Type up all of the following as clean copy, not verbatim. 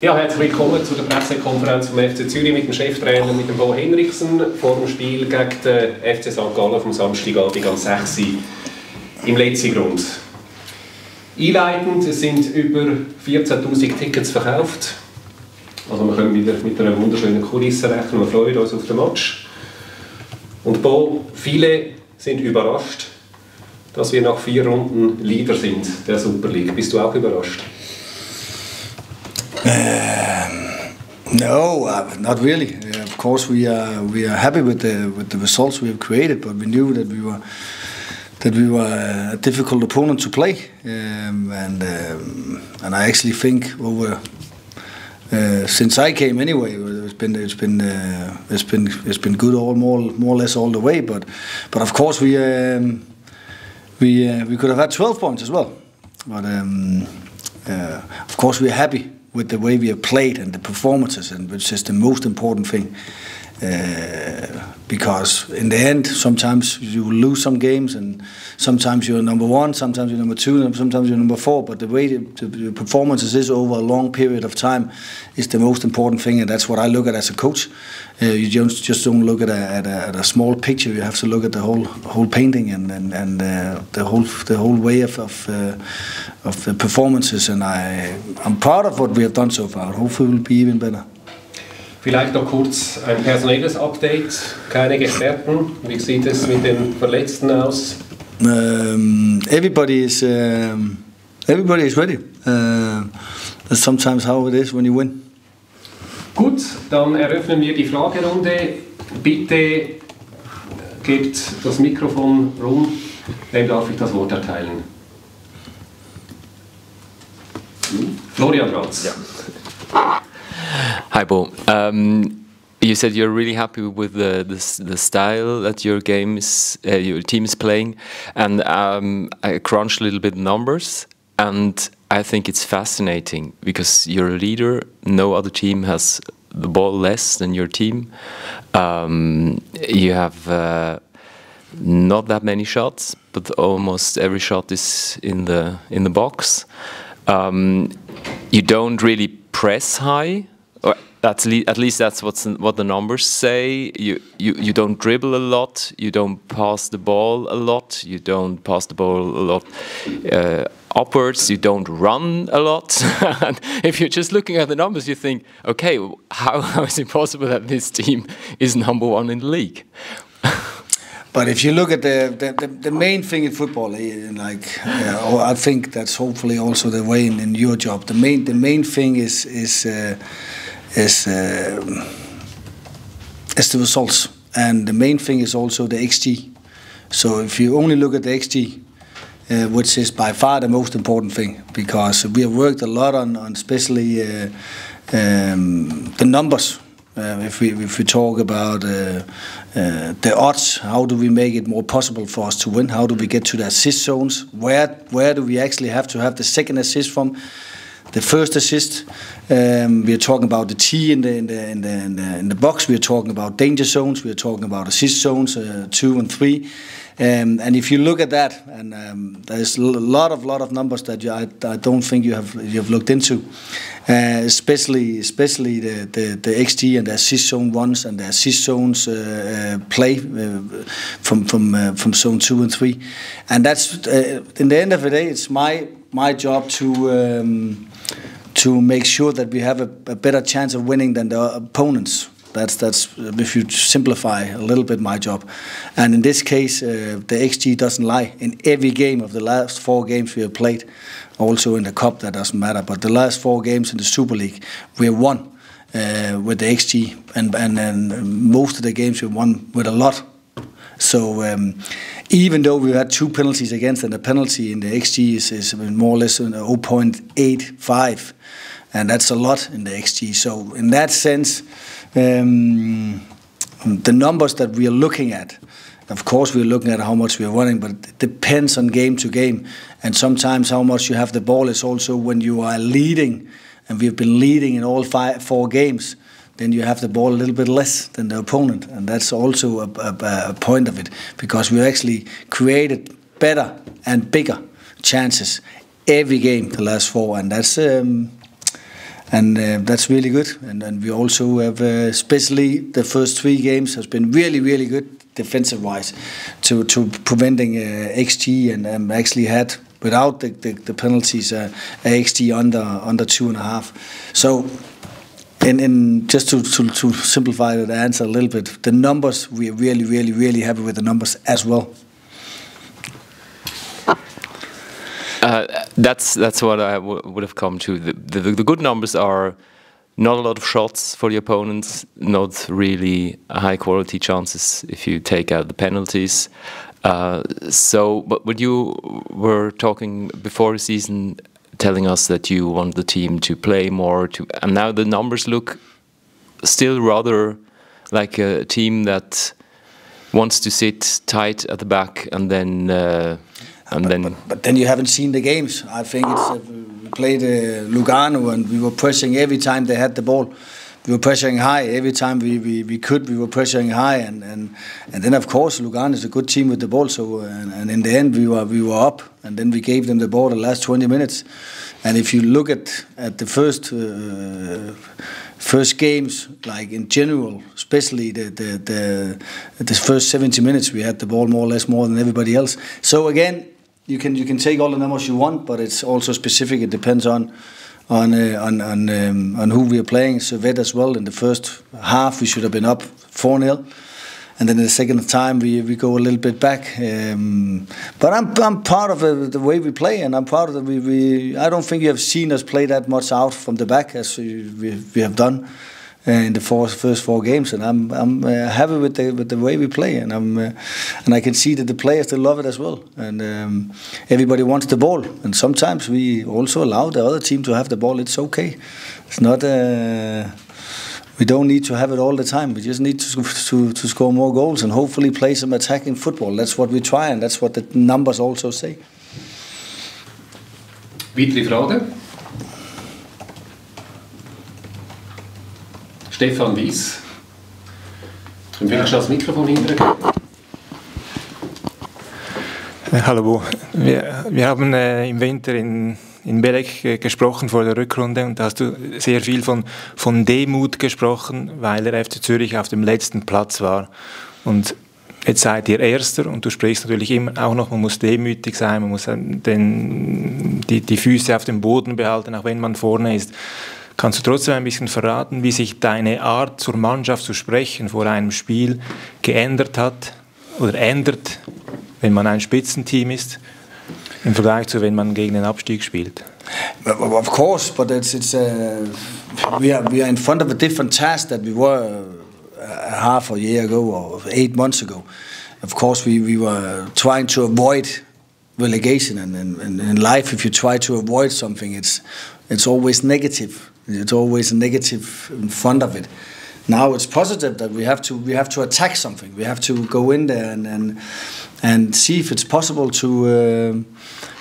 Ja, herzlich willkommen zu der Pressekonferenz vom FC Zürich mit dem Cheftrainer, mit dem Henriksen, vor dem Spiel gegen den FC St. Gallen vom Samstagabend am 6. Uhr im letzten Grund. Einleitend, es sind über 14'000 Tickets verkauft. Also wir können wieder mit einer wunderschönen Kulisse rechnen, wir freuen uns auf den Match. Und viele sind überrascht, dass wir nach 4 Runden Leader sind der Super League. Bist du auch überrascht? No, not really. Of course, we are happy with the results we have created, but we knew that we were a difficult opponent to play, and I actually think over since I came anyway, it's been good more or less all the way. But of course we could have had 12 points as well. But of course we are happy with the way we have played and the performances, and which is the most important thing. Because in the end, sometimes you lose some games, and sometimes you're number 1, sometimes you're number 2, and sometimes you're number 4. But the way the performances is over a long period of time is the most important thing, and that's what I look at as a coach. You just don't look at a small picture. You have to look at the whole painting and the whole way of the performances. And I'm proud of what we have done so far. Hopefully, we'll be even better. Vielleicht noch kurz ein personelles Update, keine Experten. Wie sieht es mit den Verletzten aus? Everybody is ready. That's sometimes how it is when you win. Gut, dann eröffnen wir die Fragerunde. Bitte gebt das Mikrofon rum. Wem darf ich das Wort erteilen? Florian Ratz. Ja. Hi, Bo. You said you're really happy with the style that your team is playing, and I crunched a little bit numbers, and I think it's fascinating because you're a leader. No other team has the ball less than your team. You have not that many shots, but almost every shot is in the box. You don't really press high. At least that's what the numbers say. You don't dribble a lot. You don't pass the ball a lot. You don't pass the ball a lot upwards. You don't run a lot. And if you're just looking at the numbers, you think, okay, how is it possible that this team is number 1 in the league? But if you look at the main thing in football, I think that's hopefully also the way in your job. The main thing is the results, and the main thing is also the XG. So if you only look at the XG, which is by far the most important thing, because we have worked a lot on especially the numbers. If we talk about the odds, how do we make it more possible for us to win? How do we get to the assist zones? Where do we actually have to have the second assist from? The first assist, we are talking about the T in the box. We are talking about danger zones. We are talking about assist zones 2 and 3. And if you look at that, and there's a lot of numbers that I don't think you have looked into, especially the XG and the assist zone ones and the assist zones play from zone 2 and 3, and that's in the end of the day, it's my job to make sure that we have a better chance of winning than the opponents. That's if you simplify a little bit my job. And in this case, the XG doesn't lie. In every game of the last 4 games we have played, also in the Cup, that doesn't matter, but the last 4 games in the Super League, we have won with the XG, and most of the games we won with a lot. So even though we had 2 penalties against, and the penalty in the XG is more or less 0.85, and that's a lot in the XG. So in that sense, the numbers that we are looking at, of course we are looking at how much we are winning, but it depends on game to game, and sometimes how much you have the ball is also when you are leading, and we've been leading in all 4 games, then you have the ball a little bit less than the opponent, and that's also a point of it, because we actually created better and bigger chances every game the last 4, and that's that's really good. And we also have, especially the first 3 games, has been really, really good defensive-wise to preventing XG, and actually had, without the penalties, a XG under 2.5. So, in just to simplify the answer a little bit, the numbers, we are really, really, really happy with the numbers as well. That's what I would have come to. The good numbers are not a lot of shots for the opponents, not really high quality chances if you take out the penalties. But when you were talking before the season, telling us that you want the team to play more, and now the numbers look still rather like a team that wants to sit tight at the back and then. But then you haven't seen the games. I think we played Lugano, and we were pressing every time they had the ball. We were pressuring high every time we could. We were pressuring high, and then of course Lugano is a good team with the ball. So and in the end we were up, and then we gave them the ball the last 20 minutes. And if you look at the first games, like in general, especially the first 70 minutes, we had the ball more or less more than everybody else. So again, you can take all the numbers you want, but it's also specific. It depends on who we are playing. Servette as well. In the first half, we should have been up 4-0, and then in the second time we go a little bit back. But I'm proud of the way we play, and I'm proud that I don't think you have seen us play that much out from the back as we have done in the first 4 games, and I'm happy with the way we play, and I can see that the players, they love it as well, and everybody wants the ball, and sometimes we also allow the other team to have the ball. It's okay. It's not. We don't need to have it all the time. We just need to score more goals and hopefully play some attacking football. That's what we try, and that's what the numbers also say. Weitere Fragen? Stefan Weiss. Und vielleicht das Mikrofon hinterher. Hallo Bo. Wir haben im Winter in Belek gesprochen vor der Rückrunde, und da hast du sehr viel von Demut gesprochen, weil der FC Zürich auf dem letzten Platz war. Und jetzt seid ihr Erster, und du sprichst natürlich immer auch noch, man muss demütig sein, man muss die Füße auf dem Boden behalten, auch wenn man vorne ist. Kannst du trotzdem ein bisschen verraten, wie sich deine Art zur Mannschaft zu sprechen vor einem Spiel geändert hat oder ändert, wenn man ein Spitzenteam ist, im Vergleich zu wenn man gegen den Abstieg spielt? Of course, but we are in front of a different task that we were half a year ago or 8 months ago. Of course, we were trying to avoid relegation, and in life, if you try to avoid something, it's always negative. It's always a negative in front of it. Now it's positive that we have to attack something. We have to go in there and see if it's possible to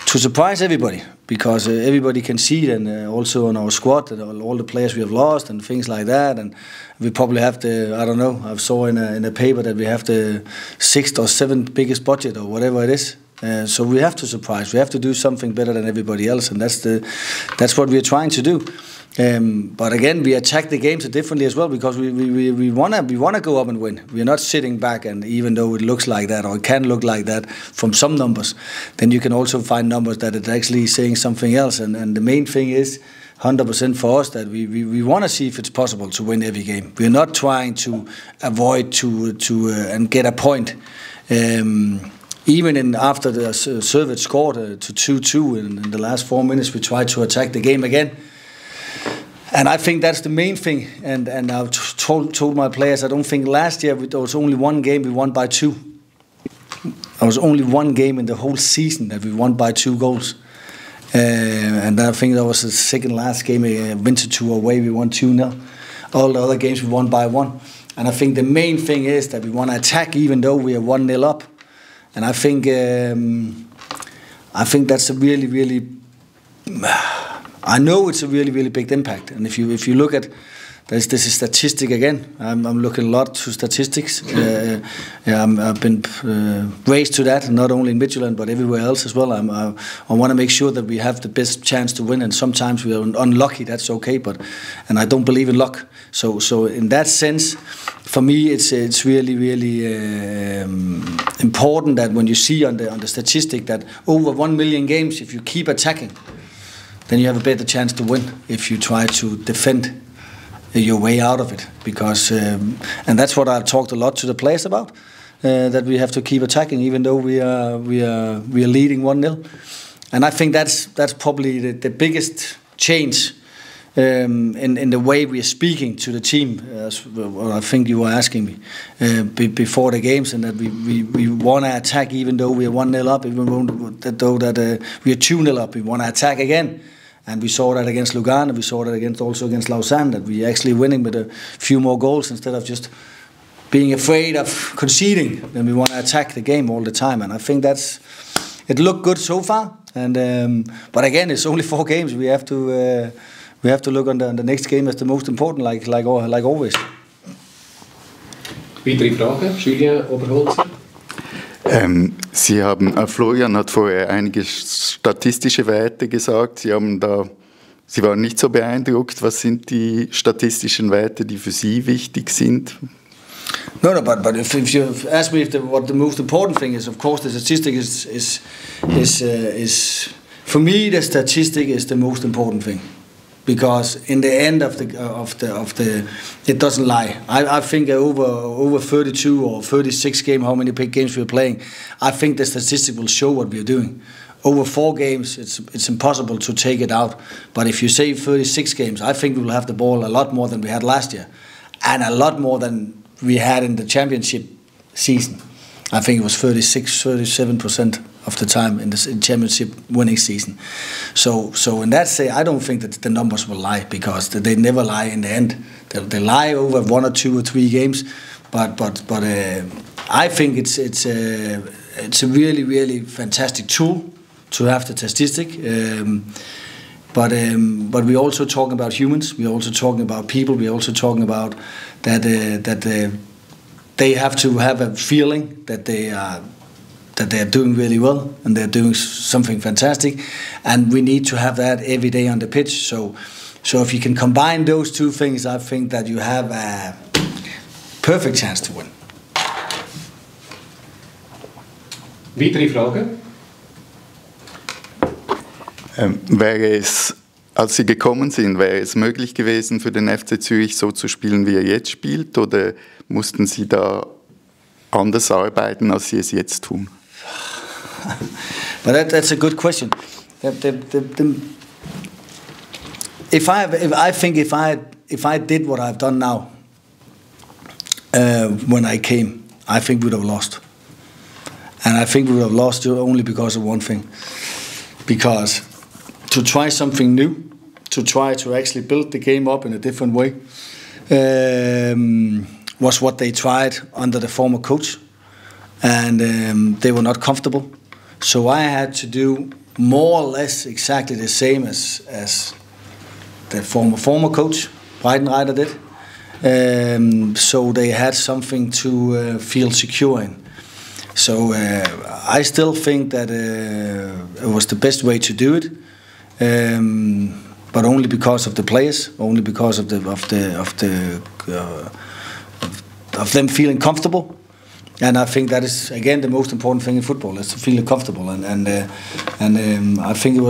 surprise everybody, because everybody can see it, and also on our squad, and all the players we have lost and things like that. And we probably have I don't know, I saw in a paper that we have the 6th or 7th biggest budget or whatever it is. So we have to surprise. We have to do something better than everybody else, and that's what we are trying to do. But again, we attack the games differently as well, because we wanna go up and win. We are not sitting back, and even though it looks like that, or it can look like that from some numbers, then you can also find numbers that it's actually saying something else. And the main thing is 100% for us that we want to see if it's possible to win every game. We are not trying to avoid and get a point. Even after the Servette scored to 2-2 in the last 4 minutes, we tried to attack the game again. And I think that's the main thing. And I've told my players, I don't think last year there was only one game we won by 2. There was only one game in the whole season that we won by 2 goals. And I think that was the second last game, Winter 2 away, we won 2-0. All the other games we won by 1. And I think the main thing is that we want to attack even though we are 1-0 up. And I think that's a really, really... I know it's a really, really big impact. And if you look at This is statistic again. I'm looking a lot to statistics. I've been raised to that, not only in Midtjylland but everywhere else as well. I want to make sure that we have the best chance to win, and sometimes we are unlucky. That's okay, and I don't believe in luck. So in that sense, for me, it's really important that when you see on the statistic that over 1 million games, if you keep attacking, then you have a better chance to win if you try to defend your way out of it. Because and that's what I've talked a lot to the players about, that we have to keep attacking even though we are leading 1-0. And I think that's probably the biggest change in the way we are speaking to the team. I think you were asking me before the games, and that we want to attack even though we are 1-0 up, even though that we are 2-0 up. We want to attack again. And we saw that against Lugano, we saw that also against Lausanne, that we actually winning with a few more goals instead of just being afraid of conceding. Then we want to attack the game all the time, and I think it looked good so far. And but again, it's only 4 games. We have to look on the next game as the most important, like always. Weitere Fragen, Julien Oberholzer. Sie haben, Florian hat vorher einige statistische Werte gesagt. Sie waren nicht so beeindruckt. Was sind die statistischen Werte, die für Sie wichtig sind? No, but if you ask me what the most important thing is, of course the statistic is for me the statistic is the most important thing. Because in the end of the it doesn't lie. I think over 32 or 36 games, how many games we're playing, I think the statistic will show what we're doing. Over 4 games, it's impossible to take it out. But if you say 36 games, I think we will have the ball a lot more than we had last year, and a lot more than we had in the championship season. I think it was 37% of the time in the championship winning season. So in that say, I don't think that the numbers will lie, because they never lie in the end. They lie over 1 or 2 or 3 games, but I think it's a really fantastic tool to have the statistic. But we're also talking about humans. We're also talking about people. We're also talking about that they have to have a feeling that they are doing really well and they're doing something fantastic, and we need to have that every day on the pitch. So if you can combine those 2 things, I think that you have a perfect chance to win. Weitere Fragen? Als Sie gekommen sind, wäre es möglich gewesen, für den FC Zürich so zu spielen, wie er jetzt spielt, oder mussten Sie da anders arbeiten, als Sie es jetzt tun? But that's a good question. If I did what I've done now, when I came, I think we'd have lost. And I think we would have lost only because of one thing. Because to try something new, to try to actually build the game up in a different way, was what they tried under the former coach. And they were not comfortable. So I had to do more or less exactly the same as the former coach, Breitenreiter, did. So they had something to feel secure in. So I still think that it was the best way to do it, but only because of the players, only because of them feeling comfortable. And I think that is again the most important thing in football, is to feel comfortable. And I think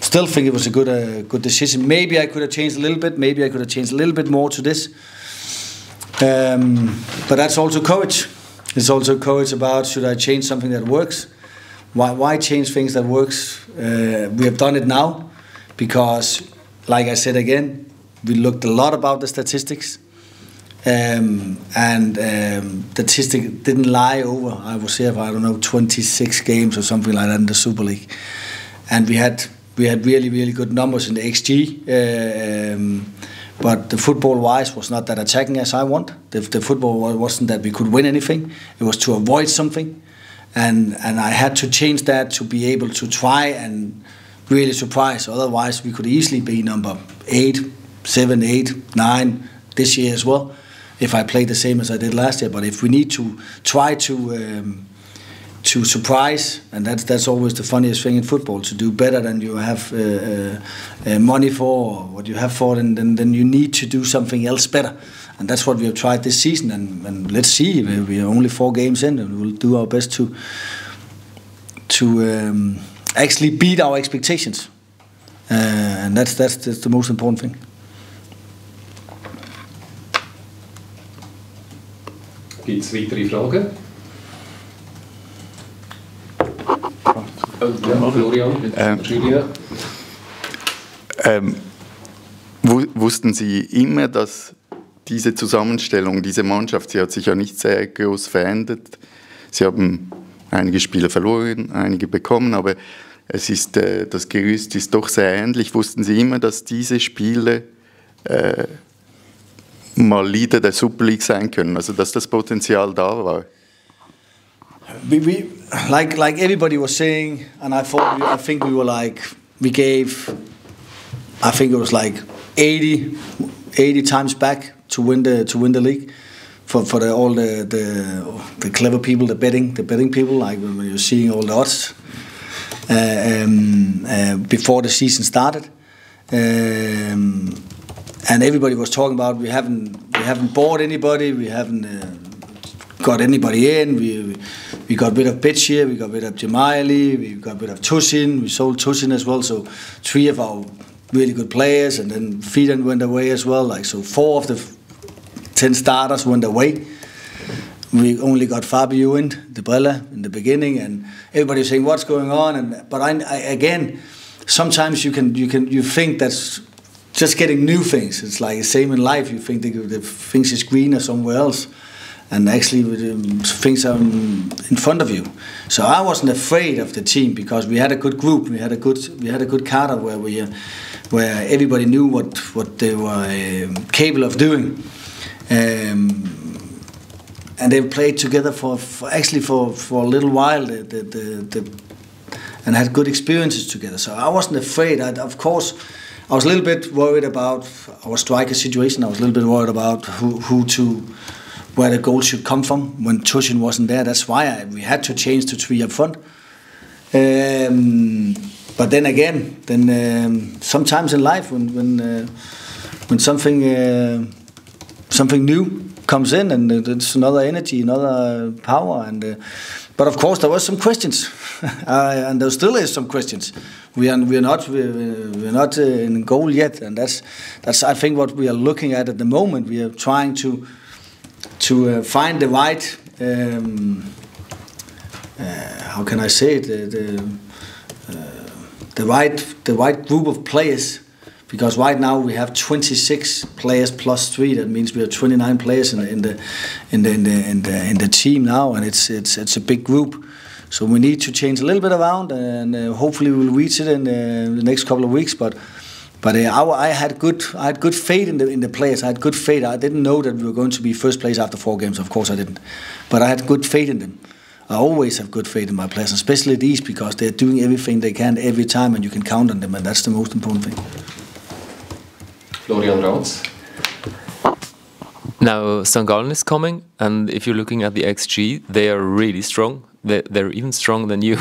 still think it was a good decision. Maybe I could have changed a little bit. Maybe I could have changed a little bit more to this. But that's also courage. It's also courage about, should I change something that works? Why change things that works? We have done it now because, like I said again, we looked a lot about the statistics. The statistic didn't lie over. I was here for 26 games or something like that in the Super League, and we had really good numbers in the XG. But the football-wise was not that attacking as I want. The football wasn't that we could win anything. It was to avoid something, and I had to change that to be able to try and really surprise. Otherwise, we could easily be number 8, 7, 8, 9. this year as well, if I play the same as I did last year. But if we need to try to surprise, and that's always the funniest thing in football, to do better than you have money for, or what you have for, then you need to do something else better. And that's what we have tried this season, and let's see, we are only 4 games in, and we'll do our best to actually beat our expectations. And that's the most important thing. Gibt es weitere Fragen? Ja, Florian, Julia. Wussten Sie immer, dass diese Zusammenstellung, diese Mannschaft, sie hat sich ja nicht sehr groß verändert. Sie haben einige Spieler verloren, einige bekommen, aber es ist, das Gerüst ist doch sehr ähnlich. Wussten Sie immer, dass diese Spieler mal Leader der Super League sein können, also dass das Potenzial da war? Like everybody was saying, and I think we were like, we gave, I think it was like 80 times back to win the league for all the clever people, the betting people, like when you're seeing all the odds before the season started, and everybody was talking about we haven't bought anybody, we haven't got anybody in. We got rid of Bitch here, we got rid of Jemaili, we got rid of Tushin, we sold Tushin as well, so 3 of our really good players, and then Fidan went away as well, like, so 4 of the 10 starters went away. We only got Fabio in, De Brella in the beginning, and everybody was saying what's going on, but I again, sometimes you think that's just getting new things. It's like the same in life, you think the things is greener somewhere else, and actually things are in front of you. So I wasn't afraid of the team because we had a good group. We had a good cadre where everybody knew what they were capable of doing, and they played together for a little while. And had good experiences together. So I wasn't afraid. Of course, I was a little bit worried about our striker situation. I was a little bit worried about where the goal should come from when Tushin wasn't there. That's why we had to change to 3 up front. But then again, sometimes in life when something new comes in, and it's another energy, another power, but of course there was some questions, and there still is some questions. We're not in goal yet, and that's I think what we are looking at the moment. We are trying to find the right, how can I say it, the right group of players, because right now we have 26 players plus 3. That means we have 29 players in the team now, and it's a big group. So we need to change a little bit around, and hopefully we'll reach it in the next couple of weeks. But I had good faith in the players. I had good faith. I didn't know that we were going to be first place after 4 games. Of course I didn't, but I had good faith in them. I always have good faith in my players, especially these, because they're doing everything they can every time, and you can count on them, and that's the most important thing. Florian Rautz. Now St. Gallen is coming, and if you're looking at the XG, they are really strong. They're even stronger than you.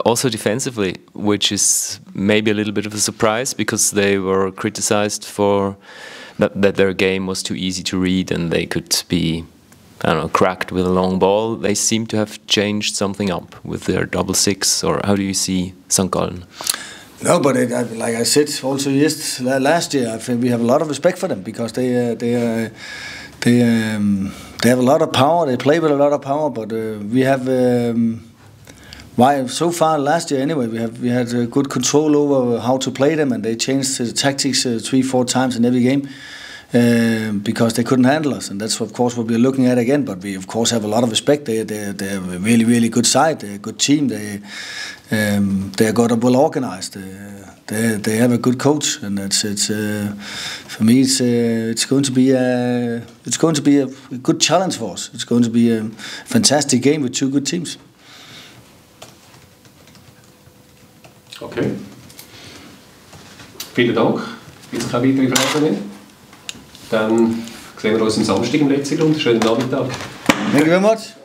Also defensively, which is maybe a little bit of a surprise, because they were criticized for that their game was too easy to read and they could be, I don't know, cracked with a long ball. They seem to have changed something up with their 6-6, or how do you see St. Gallen? No, but like I said also last year, I think we have a lot of respect for them, because they have a lot of power. They play with a lot of power, but we have so far last year anyway. We had good control over how to play them, and they changed the tactics 3-4 times in every game because they couldn't handle us, and that's of course what we're looking at again. But we of course have a lot of respect. They're a really good side. They're a good team. They're well organized. They have a good coach, and it's for me it's going to be a good challenge for us. It's going to be a fantastic game with 2 good teams. Okay. Vielen Dank. Gibt es keine weiteren Fragen mehr? Dann sehen wir uns am Samstag im letzten Grund. Schönen Nachmittag. Thank you very much.